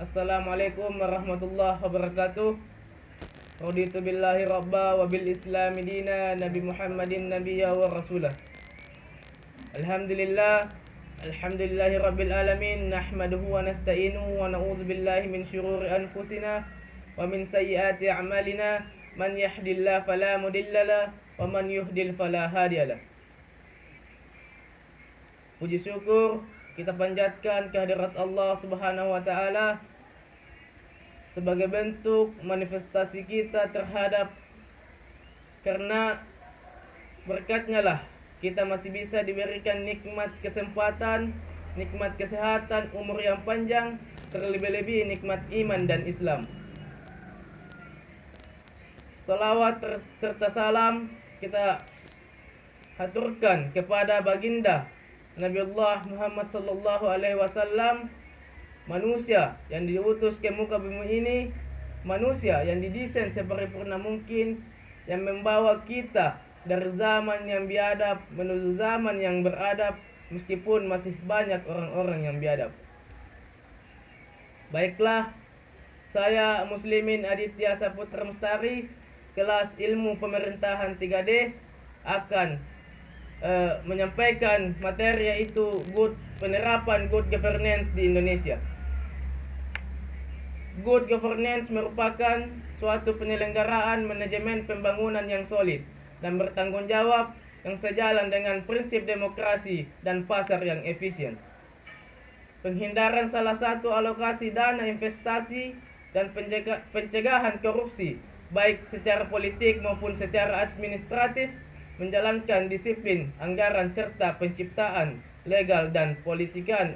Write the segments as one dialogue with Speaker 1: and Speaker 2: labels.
Speaker 1: Assalamualaikum warahmatullahi wabarakatuh. Raditu billahi rabba wa bil islami dina, Nabi Muhammadin nabiyya wa rasulah. Alhamdulillah, alhamdulillahi rabbil alamin, nahmaduhu wa nasta'inuhu wa na'udzu billahi min syururi anfusina wa min sayyiati a'malina, man yahdihillahu fala mudhillalah wa man yuhdlil fala hadiyalah. Puji syukur kita panjatkan kehadirat Allah Subhanahu wa taala sebagai bentuk manifestasi kita terhadap, karena berkatnya lah kita masih bisa diberikan nikmat kesempatan, nikmat kesehatan, umur yang panjang, terlebih-lebih nikmat iman dan Islam. Salawat serta salam kita haturkan kepada baginda Nabiullah Muhammad sallallahu alaihi wasallam, manusia yang diutus ke muka bumi ini, manusia yang didesain separipurna mungkin, yang membawa kita dari zaman yang biadab menuju zaman yang beradab, meskipun masih banyak orang-orang yang biadab. Baiklah, saya Muslimin Aditya Saputra Mustari, kelas ilmu pemerintahan 3D, akan menyampaikan materi yaitu penerapan good governance di Indonesia. Good governance merupakan suatu penyelenggaraan manajemen pembangunan yang solid dan bertanggung jawab yang sejalan dengan prinsip demokrasi dan pasar yang efisien. Penghindaran salah satu alokasi dana investasi dan pencegahan korupsi baik secara politik maupun secara administratif, menjalankan disiplin anggaran serta penciptaan legal dan politikan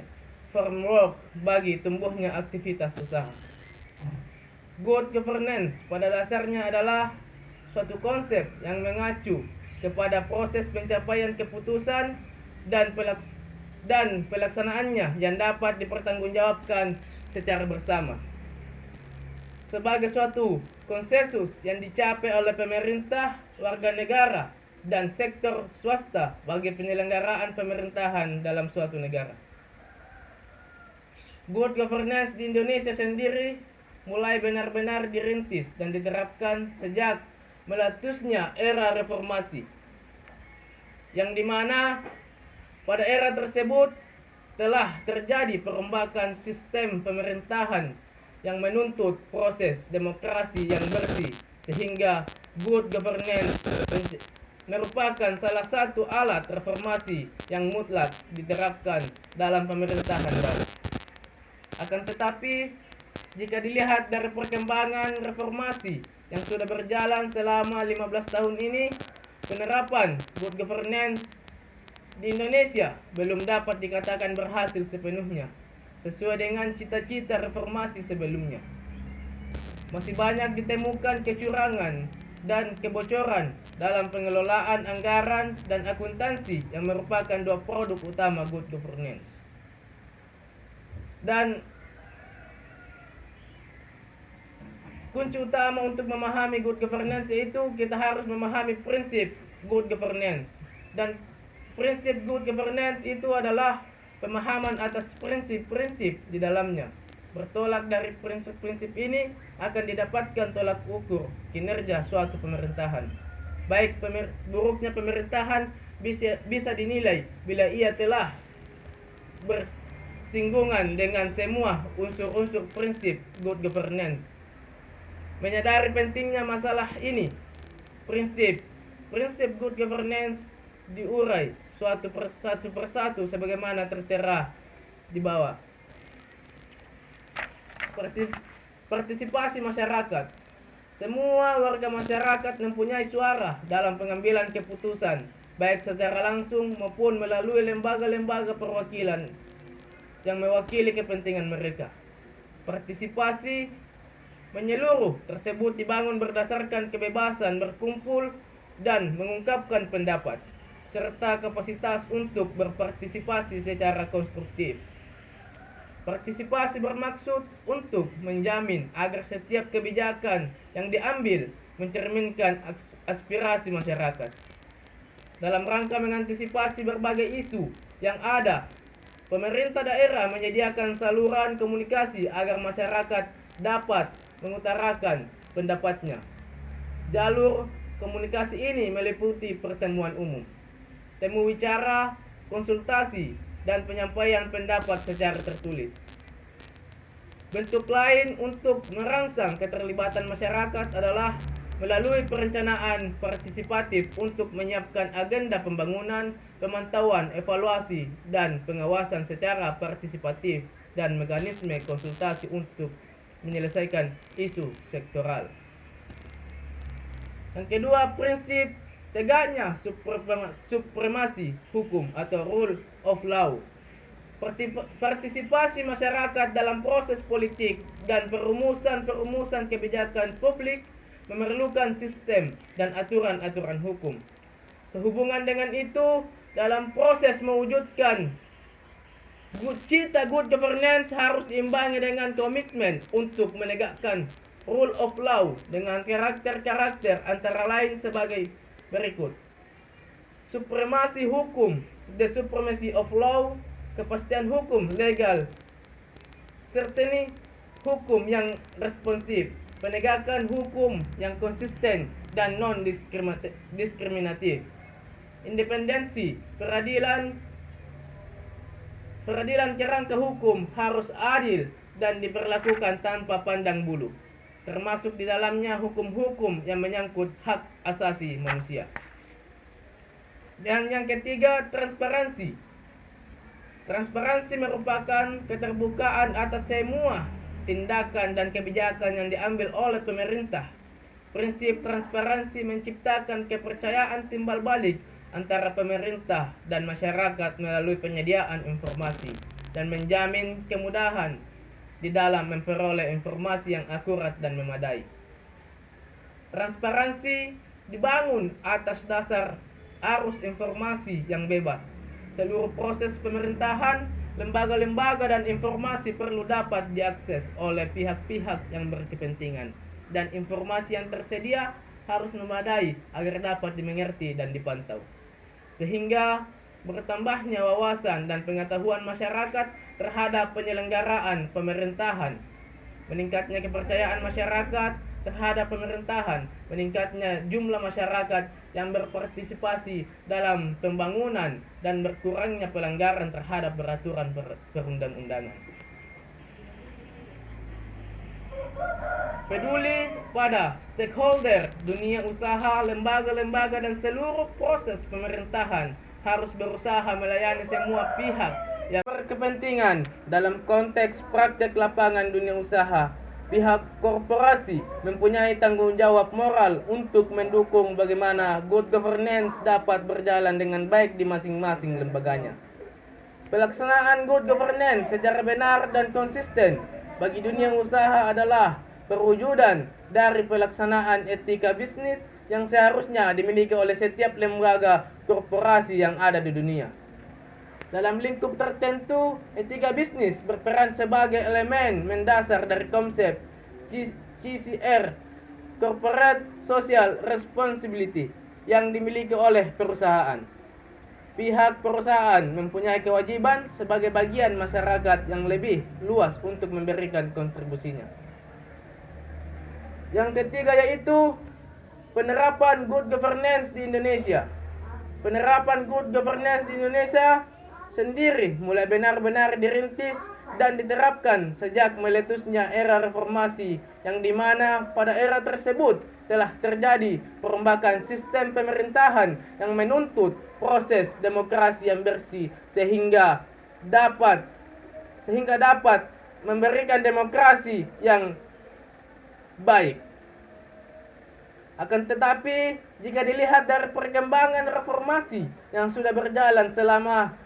Speaker 1: framework bagi tumbuhnya aktivitas usaha. Good governance pada dasarnya adalah suatu konsep yang mengacu kepada proses pencapaian keputusan dan pelaksanaannya yang dapat dipertanggungjawabkan secara bersama. Sebagai suatu konsensus yang dicapai oleh pemerintah, warga negara, dan sektor swasta bagi penyelenggaraan pemerintahan dalam suatu negara. Good governance di Indonesia sendiri mulai benar-benar dirintis dan diterapkan sejak meletusnya era reformasi, yang dimana pada era tersebut telah terjadi perombakan sistem pemerintahan yang menuntut proses demokrasi yang bersih, sehingga good governance merupakan salah satu alat reformasi yang mutlak diterapkan dalam pemerintahan baru. Akan tetapi, jika dilihat dari perkembangan reformasi yang sudah berjalan selama 15 tahun ini, penerapan good governance di Indonesia belum dapat dikatakan berhasil sepenuhnya sesuai dengan cita-cita reformasi sebelumnya. Masih banyak ditemukan kecurangan dan kebocoran dalam pengelolaan anggaran dan akuntansi yang merupakan dua produk utama good governance. Dan kunci utama untuk memahami good governance yaitu kita harus memahami prinsip good governance. Dan prinsip good governance itu adalah pemahaman atas prinsip-prinsip di dalamnya. Bertolak dari prinsip-prinsip ini akan didapatkan tolak ukur kinerja suatu pemerintahan. Baik buruknya pemerintahan bisa dinilai bila ia telah bersinggungan dengan semua unsur-unsur prinsip good governance. Menyadari pentingnya masalah ini, prinsip good governance diurai suatu persatu sebagaimana tertera di bawah. Partisipasi masyarakat. Semua warga masyarakat mempunyai suara dalam pengambilan keputusan, baik secara langsung maupun melalui lembaga-lembaga perwakilan yang mewakili kepentingan mereka. Partisipasi menyeluruh tersebut dibangun berdasarkan kebebasan berkumpul dan mengungkapkan pendapat, serta kapasitas untuk berpartisipasi secara konstruktif. Partisipasi bermaksud untuk menjamin agar setiap kebijakan yang diambil mencerminkan aspirasi masyarakat. Dalam rangka mengantisipasi berbagai isu yang ada Pemerintah daerah menyediakan saluran komunikasi agar masyarakat dapat mengutarakan pendapatnya. Jalur komunikasi ini meliputi pertemuan umum, temu bicara, konsultasi, dan penyampaian pendapat secara tertulis. Bentuk lain untuk merangsang keterlibatan masyarakat adalah melalui perencanaan partisipatif untuk menyiapkan agenda pembangunan, pemantauan, evaluasi, dan pengawasan secara partisipatif, dan mekanisme konsultasi untuk menyelesaikan isu sektoral. Yang kedua, prinsip tegaknya supremasi hukum atau rule of law. Partisipasi masyarakat dalam proses politik dan perumusan kebijakan publik memerlukan sistem dan aturan-aturan hukum. Sehubungan dengan itu, dalam proses mewujudkan cita good governance harus diimbangi dengan komitmen untuk menegakkan rule of law dengan karakter-karakter antara lain sebagai berikut. Supremasi hukum, the supremacy of law, kepastian hukum, legal certainty, hukum yang responsif, penegakan hukum yang konsisten dan non-diskriminatif, independensi, peradilan kerangka hukum harus adil dan diberlakukan tanpa pandang bulu, termasuk di dalamnya hukum-hukum yang menyangkut hak asasi manusia. Dan yang ketiga, transparansi. Transparansi merupakan keterbukaan atas semua tindakan dan kebijakan yang diambil oleh pemerintah. Prinsip transparansi menciptakan kepercayaan timbal balik antara pemerintah dan masyarakat melalui penyediaan informasi dan menjamin kemudahan di dalam memperoleh informasi yang akurat dan memadai. Transparansi dibangun atas dasar arus informasi yang bebas. Seluruh proses pemerintahan, lembaga-lembaga dan informasi perlu dapat diakses oleh pihak-pihak yang berkepentingan, dan informasi yang tersedia harus memadai agar dapat dimengerti dan dipantau. Sehingga bertambahnya wawasan dan pengetahuan masyarakat terhadap penyelenggaraan pemerintahan, meningkatnya kepercayaan masyarakat terhadap pemerintahan, meningkatnya jumlah masyarakat yang berpartisipasi dalam pembangunan, dan berkurangnya pelanggaran terhadap peraturan perundang-undangan. Peduli pada stakeholder, dunia usaha, lembaga-lembaga, dan seluruh proses pemerintahan harus berusaha melayani semua pihak yang berkepentingan dalam konteks praktek lapangan dunia usaha. Pihak korporasi mempunyai tanggung jawab moral untuk mendukung bagaimana good governance dapat berjalan dengan baik di masing-masing lembaganya. Pelaksanaan good governance secara benar dan konsisten bagi dunia usaha adalah perwujudan dari pelaksanaan etika bisnis yang seharusnya dimiliki oleh setiap lembaga korporasi yang ada di dunia. Dalam lingkup tertentu, etika bisnis berperan sebagai elemen mendasar dari konsep CSR, Corporate Social Responsibility, yang dimiliki oleh perusahaan. Pihak perusahaan mempunyai kewajiban sebagai bagian masyarakat yang lebih luas untuk memberikan kontribusinya. Yang ketiga yaitu penerapan good governance di Indonesia. Penerapan good governance di Indonesia sendiri mulai benar-benar dirintis dan diterapkan sejak meletusnya era reformasi, yang dimana pada era tersebut telah terjadi perombakan sistem pemerintahan yang menuntut proses demokrasi yang bersih sehingga dapat memberikan demokrasi yang baik. Akan tetapi, jika dilihat dari perkembangan reformasi yang sudah berjalan selama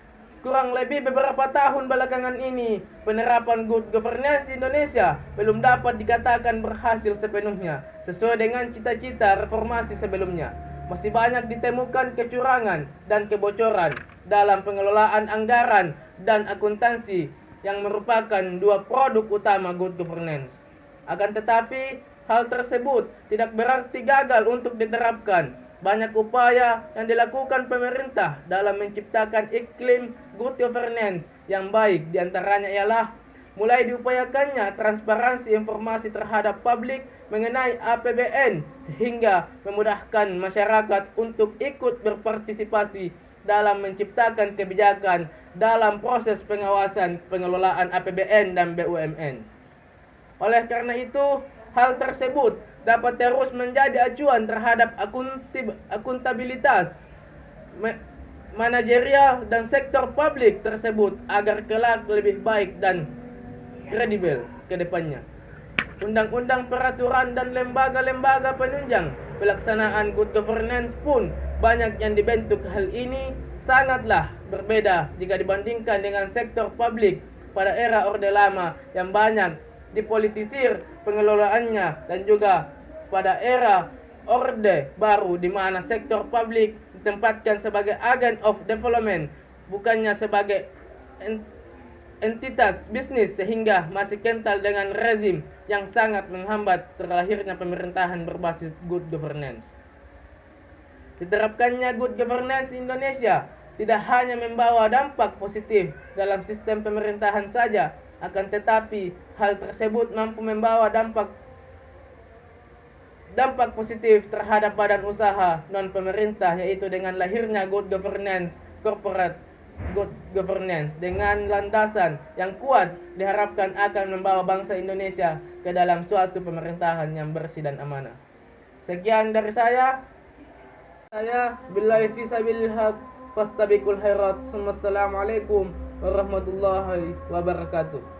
Speaker 1: kurang lebih beberapa tahun belakangan ini, penerapan good governance di Indonesia belum dapat dikatakan berhasil sepenuhnya sesuai dengan cita-cita reformasi sebelumnya. Masih banyak ditemukan kecurangan dan kebocoran dalam pengelolaan anggaran dan akuntansi yang merupakan dua produk utama good governance. Akan tetapi, hal tersebut tidak berarti gagal untuk diterapkan. Banyak upaya yang dilakukan pemerintah dalam menciptakan iklim good governance yang baik. Di antaranya ialah mulai diupayakannya transparansi informasi terhadap publik mengenai APBN sehingga memudahkan masyarakat untuk ikut berpartisipasi dalam menciptakan kebijakan dalam proses pengawasan pengelolaan APBN dan BUMN. Oleh karena itu, hal tersebut dapat terus menjadi acuan terhadap akuntabilitas manajerial dan sektor publik tersebut agar kelak lebih baik dan kredibel ke depannya. Undang-undang, peraturan, dan lembaga-lembaga penunjang pelaksanaan good governance pun banyak yang dibentuk. Hal ini sangatlah berbeda jika dibandingkan dengan sektor publik pada era Orde Lama yang banyak dipolitisir pengelolaannya, dan juga pada era Orde Baru di mana sektor publik ditempatkan sebagai agent of development bukannya sebagai entitas bisnis, sehingga masih kental dengan rezim yang sangat menghambat terlahirnya pemerintahan berbasis good governance. Diterapkannya good governance di Indonesia tidak hanya membawa dampak positif dalam sistem pemerintahan saja, akan tetapi hal tersebut mampu membawa dampak positif terhadap badan usaha non pemerintah, yaitu dengan lahirnya good governance corporate good governance dengan landasan yang kuat diharapkan akan membawa bangsa Indonesia ke dalam suatu pemerintahan yang bersih dan amanah. Sekian dari saya billahi fisabilil haq fastabiqul khairat. Wassalamualaikum warahmatullahi wabarakatuh.